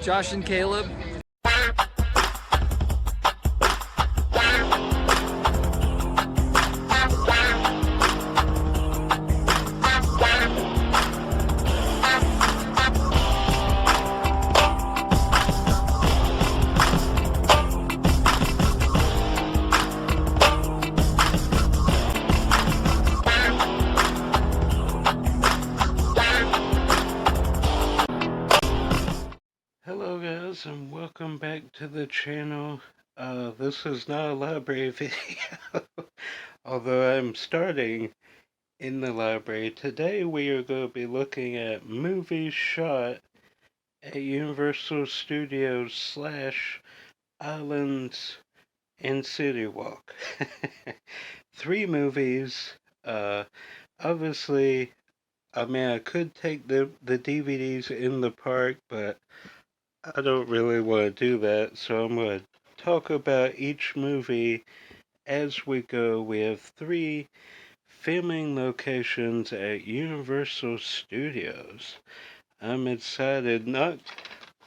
Josh and Caleb. Hello guys, and welcome back to the channel. This is not a library video, although I'm starting in the library. Today we are going to be looking at movies shot at Universal Studios / Islands and City Walk. 3 movies. Obviously, I mean, I could take the DVDs in the park, but I don't really want to do that, so I'm going to talk about each movie as we go. We have 3 filming locations at Universal Studios. I'm excited. Not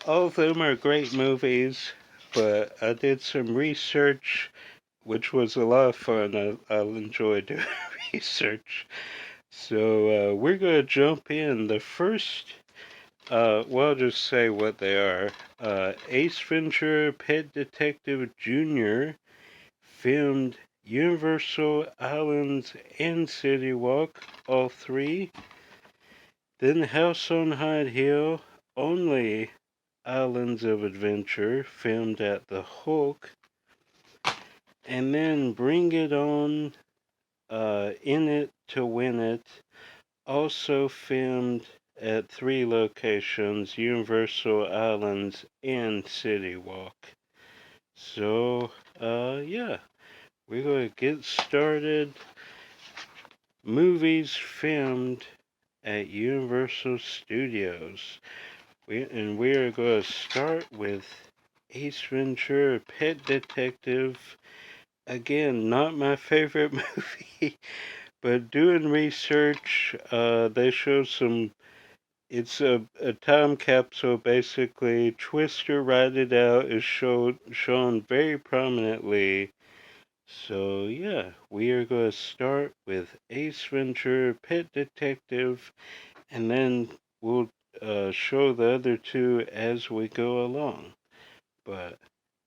all of them are great movies, but I did some research, which was a lot of fun. I'll enjoy doing research. So we're going to jump in. The first well, I'll just say what they are. Ace Ventura Pet Detective Jr. filmed Universal Islands and City Walk, all 3. Then House on Hyde Hill, only Islands of Adventure, filmed at the Hulk. And then Bring It On, In It to Win It, also filmed at 3 locations, Universal Islands and City Walk. So, yeah, we're going to get started. Movies filmed at Universal Studios. We are going to start with Ace Ventura Pet Detective. Again, not my favorite movie, but doing research, they show some. It's a time capsule, basically. Twister Ride It Out is shown very prominently. So, yeah, we are going to start with Ace Ventura Pet Detective, and then we'll show the other 2 as we go along. But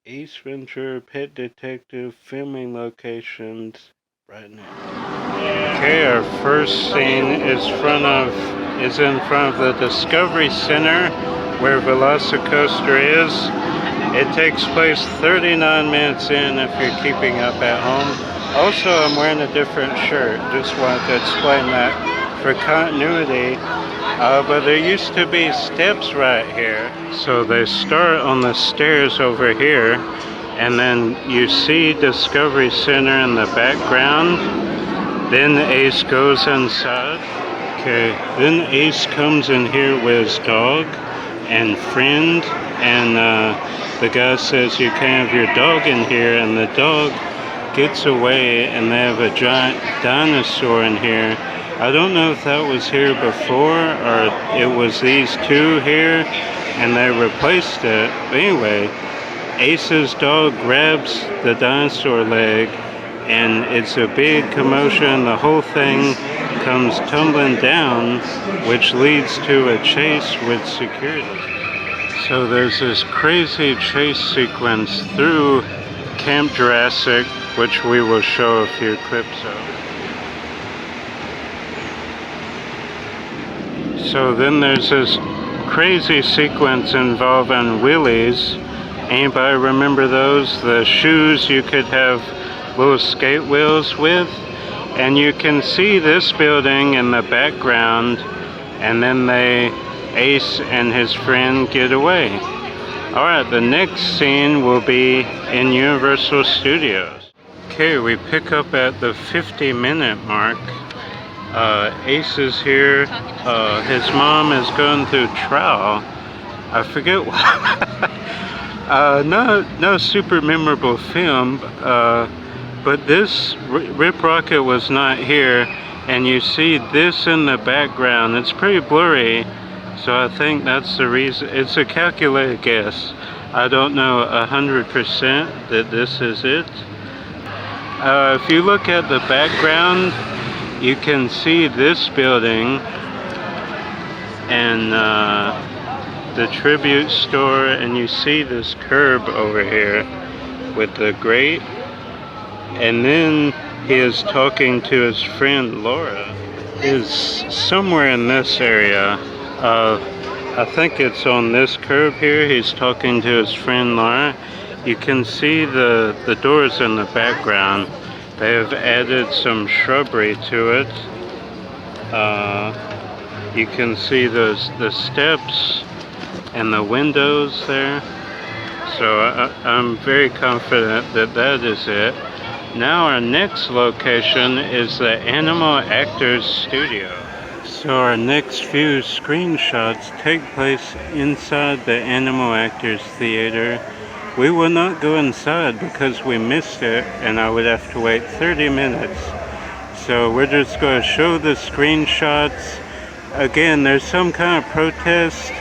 Ace Ventura Pet Detective filming locations right now. Okay, our first scene is in front of the Discovery Center where Velocicoaster is. It takes place 39 minutes in if you're keeping up at home. Also, I'm wearing a different shirt. Just wanted to explain that for continuity. But there used to be steps right here. So they start on the stairs over here, and then you see Discovery Center in the background. Then Ace goes inside. Okay, then Ace comes in here with his dog and friend, and the guy says you can't have your dog in here, and the dog gets away, and they have a giant dinosaur in here. I don't know if that was here before or it was these 2 here and they replaced it. But anyway, Ace's dog grabs the dinosaur leg and it's a big commotion. The whole thing comes tumbling down, which leads to a chase with security. So there's this crazy chase sequence through Camp Jurassic, which we will show a few clips of. So then there's this crazy sequence involving wheelies. Anybody remember those? The shoes you could have little skate wheels with. And you can see this building in the background, and then Ace and his friend get away. Alright, the next scene will be in Universal Studios. Okay, we pick up at the 50-minute mark. Ace is here. His mom is going through trial. I forget why. No super memorable film, but this Rip Rocket was not here, and you see this in the background. It's pretty blurry, So I think that's the reason. It's a calculated guess. I don't know 100% that this is it. If you look at the background, you can see this building and the tribute store, and you see this curb over here with the grate, and then he is talking to his friend Laura. Is somewhere in this area. I think it's on this curb here. He's talking to his friend Laura. You can see the doors in the background. They have added some shrubbery to it. You can see the steps and the windows there. So I'm very confident that that is it. Now our next location is the Animal Actors Studio. So our next few screenshots take place inside the Animal Actors Theater. We will not go inside because we missed it and I would have to wait 30 minutes. So we're just going to show the screenshots. Again, there's some kind of protest.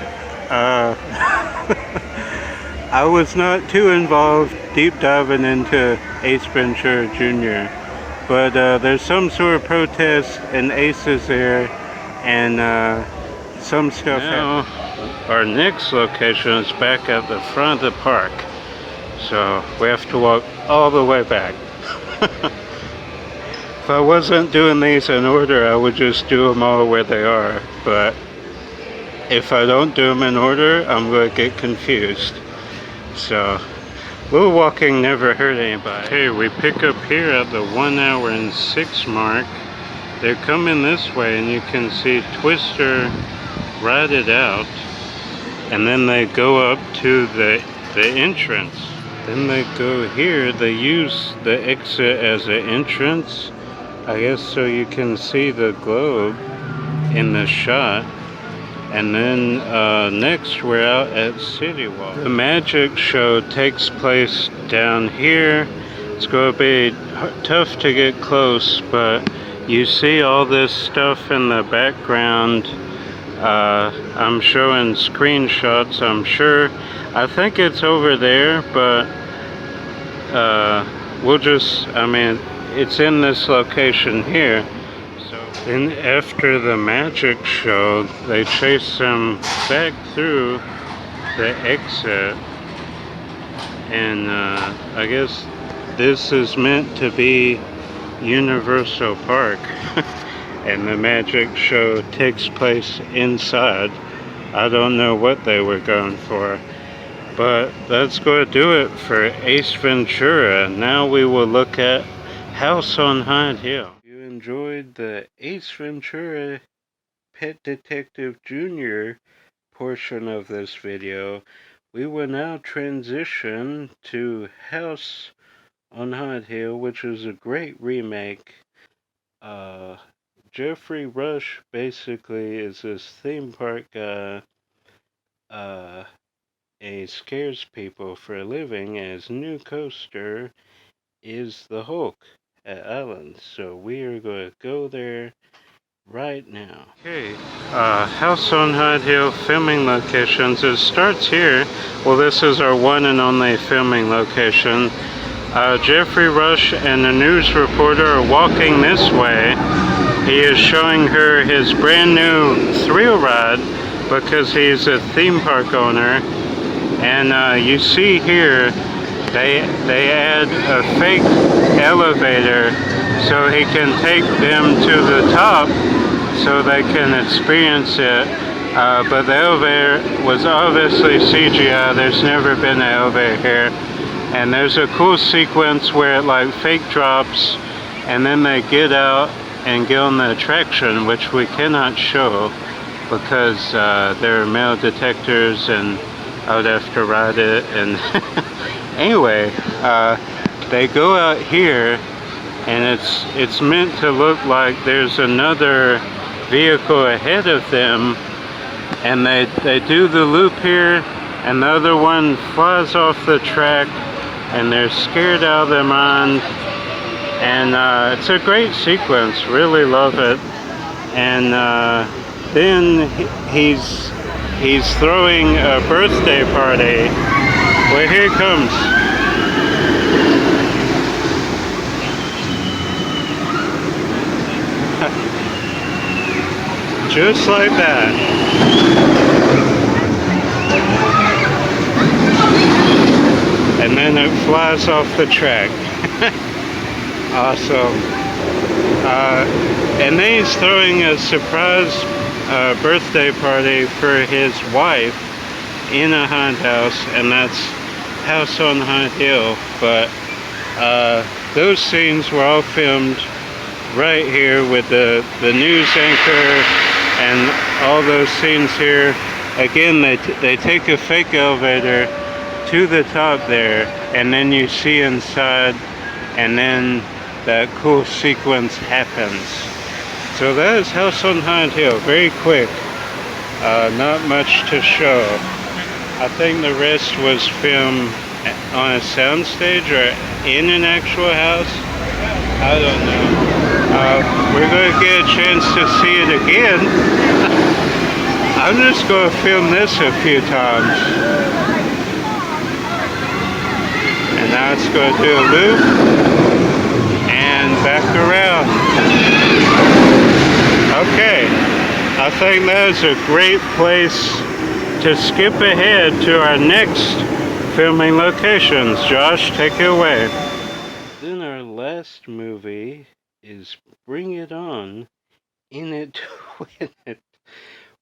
I was not too involved deep diving into Ace Ventura Jr. But there's some sort of protest and Ace is there and some stuff happened. Our next location is back at the front of the park. So we have to walk all the way back. If I wasn't doing these in order, I would just do them all where they are. But if I don't do them in order, I'm going to get confused. So, a little walking never hurt anybody. Okay, we pick up here at the 1 hour and 6 mark. They're coming this way and you can see Twister ride it out. And then they go up to the entrance. Then they go here. They use the exit as an entrance, I guess, so you can see the globe in the shot. And then next we're out at City Walk. The magic show takes place down here. It's going to be tough to get close, but you see all this stuff in the background. I'm showing screenshots, I'm sure. I think it's over there, but we'll just, I mean, it's in this location here. Then after the magic show, they chase them back through the exit. And I guess this is meant to be Universal Park. And the magic show takes place inside. I don't know what they were going for. But that's going to do it for Ace Ventura. Now we will look at House on Hyde Hill. Enjoyed the Ace Ventura Pet Detective Jr. portion of this video, we will now transition to House on Hyde Hill, which is a great remake. Jeffrey Rush basically is this theme park guy. He scares people for a living, and his new coaster is the Hulk at Island. So we are going to go there right now. Okay, House on Hyde Hill filming locations. It starts here. Well, this is our one and only filming location. Jeffrey Rush and the news reporter are walking this way. He is showing her his brand new thrill ride because he's a theme park owner. And you see here, they add a fake elevator so he can take them to the top so they can experience it. But the elevator was obviously CGI. There's never been an elevator here. And there's a cool sequence where it like fake drops and then they get out and get on the attraction, which we cannot show because there are metal detectors and I would have to ride it. And anyway, they go out here and it's meant to look like there's another vehicle ahead of them, and they do the loop here and the other one flies off the track and they're scared out of their mind. And it's a great sequence, really love it. And then he's He's throwing a birthday party. Well, here it comes. Just like that. And then it flies off the track. Awesome. And then he's throwing a surprise birthday party for his wife in a haunted house, and that's House on Haunted Hill. But those scenes were all filmed right here with the news anchor and all those scenes here. Again, they take a fake elevator to the top there, and then you see inside, and then that cool sequence happens. So that is House on Haunted Hill. Very quick. Not much to show. I think the rest was filmed on a soundstage or in an actual house. I don't know. We're going to get a chance to see it again. I'm just going to film this a few times. And now it's going to do a loop and back around. Okay, I think that is a great place to skip ahead to our next filming locations. Josh, take it away. Then our last movie is Bring It On, In It to Win It,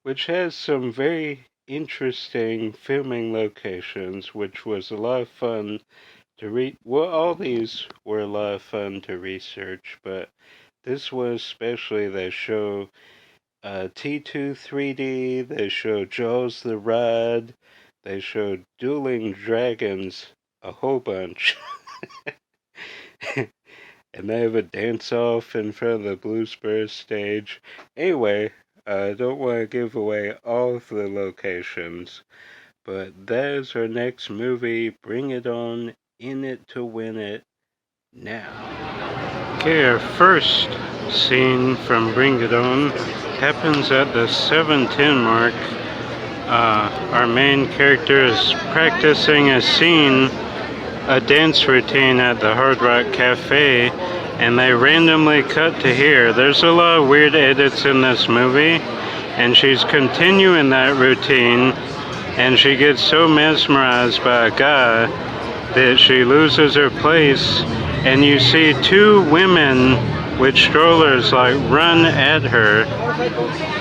which has some very interesting filming locations, which was a lot of fun to read. Well, all these were a lot of fun to research, but this one especially. They show T2 3D, they show Jaws the Ride, they show Dueling Dragons, a whole bunch. And they have a dance-off in front of the Blue Spurs stage. Anyway, I don't want to give away all of the locations, but that is our next movie, Bring It On, In It to Win It, now. Okay, our first scene from Bring It On happens at the 7:10 mark. Our main character is practicing a dance routine at the Hard Rock Cafe, and they randomly cut to here. There's a lot of weird edits in this movie, and she's continuing that routine, and she gets so mesmerized by a guy that she loses her place, and you see two women with strollers like run at her,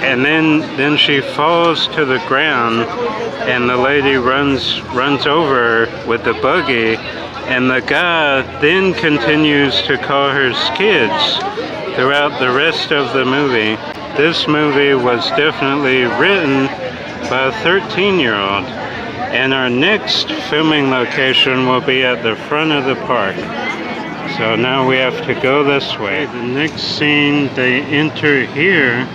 and then she falls to the ground, and the lady runs over her with the buggy, and the guy then continues to call her skids throughout the rest of the movie. This movie was definitely written by a 13-year-old, and our next filming location will be at the front of the park. So now we have to go this way. The next scene, they enter here,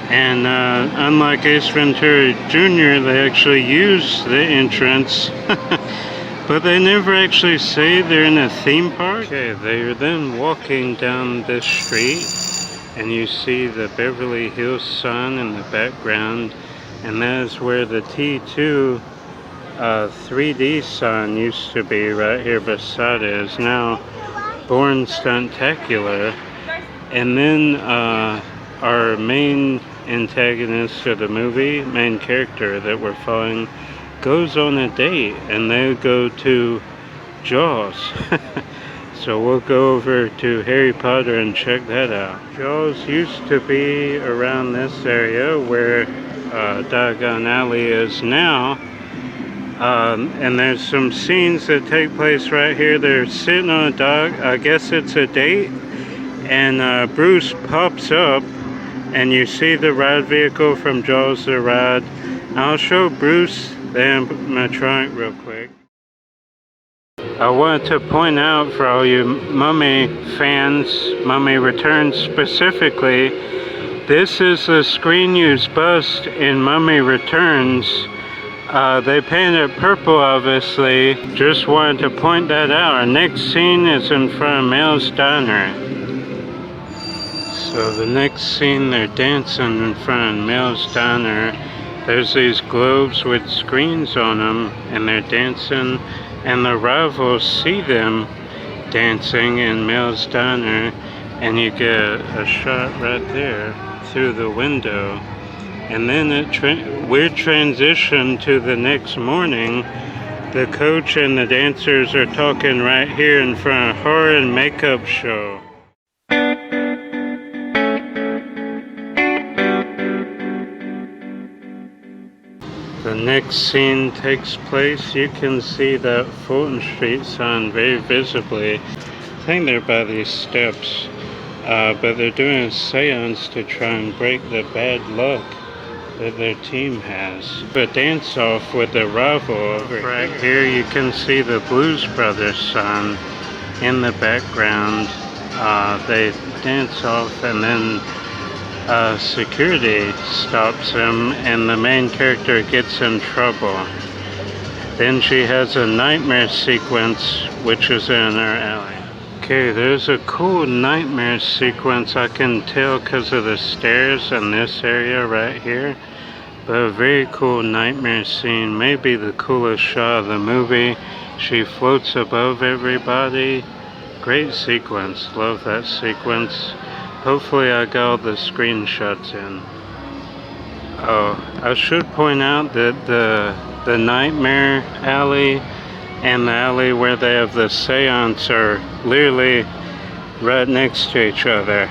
and unlike Ace Ventura Jr., they actually use the entrance, but they never actually say they're in a theme park. Okay, they're then walking down this street, and you see the Beverly Hills sign in the background, and that is where the T2 3D sign used to be. Right here beside it is now Born Stuntacular. And then our main antagonist of the movie, main character that we're following, goes on a date, and they go to Jaws. So we'll go over to Harry Potter and check that out. Jaws used to be around this area where Diagon Alley is now. And there's some scenes that take place right here. They're sitting on a dock. I guess it's a date. And Bruce pops up, and you see the ride vehicle from Jaws the Ride. I'll show Bruce the animatronic real quick. I wanted to point out for all you Mummy fans, Mummy Returns specifically, this is the screen-used bust in Mummy Returns. They painted it purple, obviously. Just wanted to point that out. Our next scene is in front of Mel's Diner. So the next scene, they're dancing in front of Mel's Diner. There's these globes with screens on them, and they're dancing, and the rivals see them dancing in Mel's Diner, and you get a shot right there through the window. And then we're transitioned to the next morning. The coach and the dancers are talking right here in front of horror and makeup show. The next scene takes place. You can see that Fulton Street sign very visibly. I think they're by these steps, but they're doing a seance to try and break the bad luck that their team has. A dance off with the rival. Right here you can see the Blues Brothers sign in the background. They dance off, and then security stops him, and the main character gets in trouble. Then she has a nightmare sequence, which is in her alley. Okay, there's a cool nightmare sequence, I can tell because of the stairs in this area right here. But a very cool nightmare scene, maybe the coolest shot of the movie. She floats above everybody. Great sequence, love that sequence. Hopefully I got all the screenshots in. Oh, I should point out that the nightmare alley and the alley where they have the seance are literally right next to each other.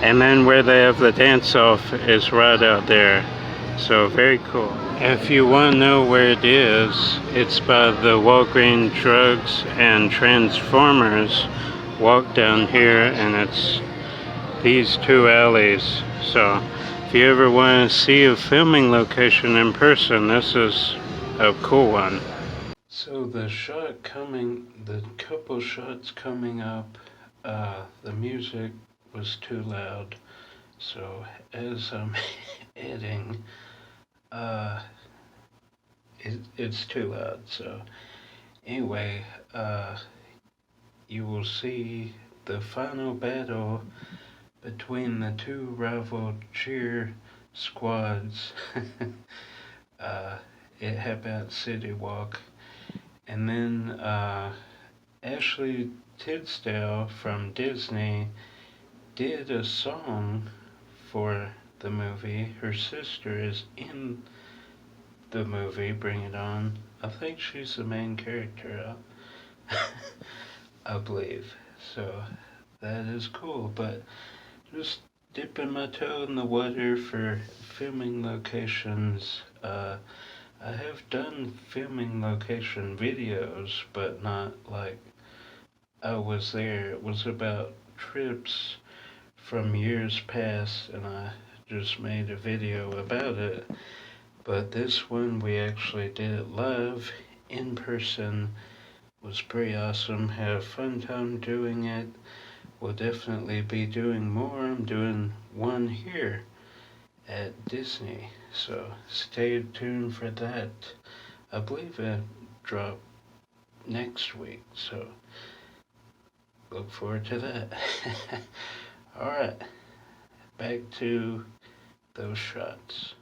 And then where they have the dance-off is right out there. So very cool. If you want to know where it is, it's by the Walgreens Drugs and Transformers. Walk down here and it's these two alleys. So if you ever want to see a filming location in person, this is a cool one. So the couple shots coming up, the music was too loud. So as I'm editing, it's too loud. So anyway, you will see the final battle between the two rival cheer squads. It happened at City Walk. And then Ashley Tisdale from Disney did a song for the movie. Her sister is in the movie, Bring It On. I think she's the main character, I believe. So that is cool, but just dipping my toe in the water for filming locations. I have done filming location videos, but not like I was there. It was about trips from years past, and I just made a video about it. But this one, we actually did it live, in person. It was pretty awesome. Had a fun time doing it. We'll definitely be doing more. I'm doing one here at Disney, so stay tuned for that. I believe it dropped next week, so look forward to that. Alright, back to those shots.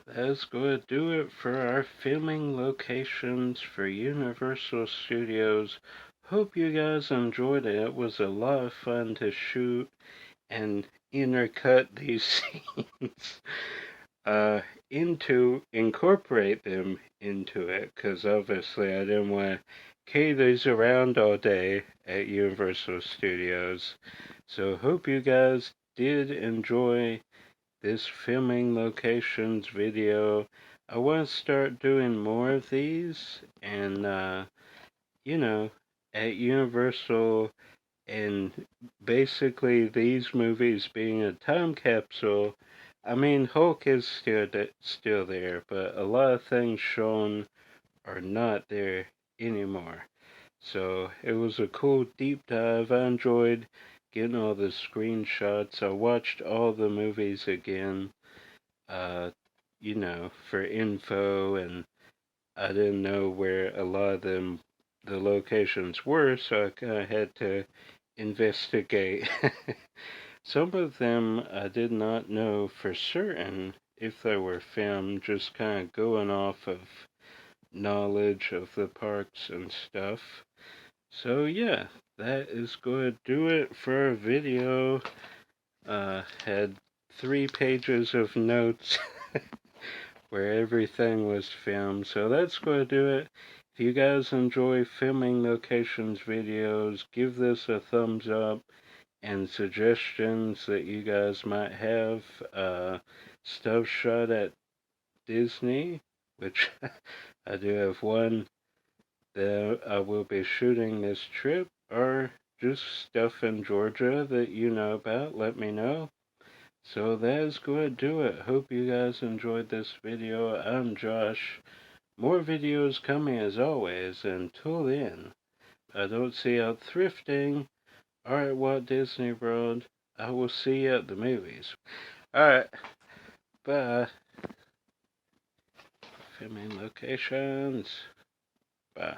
That's going to do it for our filming locations for Universal Studios. Hope you guys enjoyed it. It was a lot of fun to shoot and intercut these scenes incorporate them into it, because obviously I didn't want to carry these around all day at Universal Studios. So hope you guys did enjoy this filming locations video. I want to start doing more of these, and you know, at Universal, and basically these movies being a time capsule. I mean, Hulk is still there, but a lot of things shown are not there anymore. So it was a cool deep dive. I enjoyed getting all the screenshots. I watched all the movies again, uh, for info, and I didn't know where a lot of the locations were, so I kind of had to investigate. Some of them I did not know for certain if they were filmed, just kind of going off of knowledge of the parks and stuff. So yeah, that is going to do it for a video. Had 3 pages of notes where everything was filmed. So that's going to do it. If you guys enjoy filming locations videos, give this a thumbs up, and suggestions that you guys might have. Stuff shot at Disney, which I do have one that I will be shooting this trip, or just stuff in Georgia that you know about, let me know. So that is going to do it. Hope you guys enjoyed this video. I'm Josh. More videos coming as always. Until then, I don't see out thrifting or at Walt Disney World. I will see you at the movies. Alright, bye. Filming locations. Bye.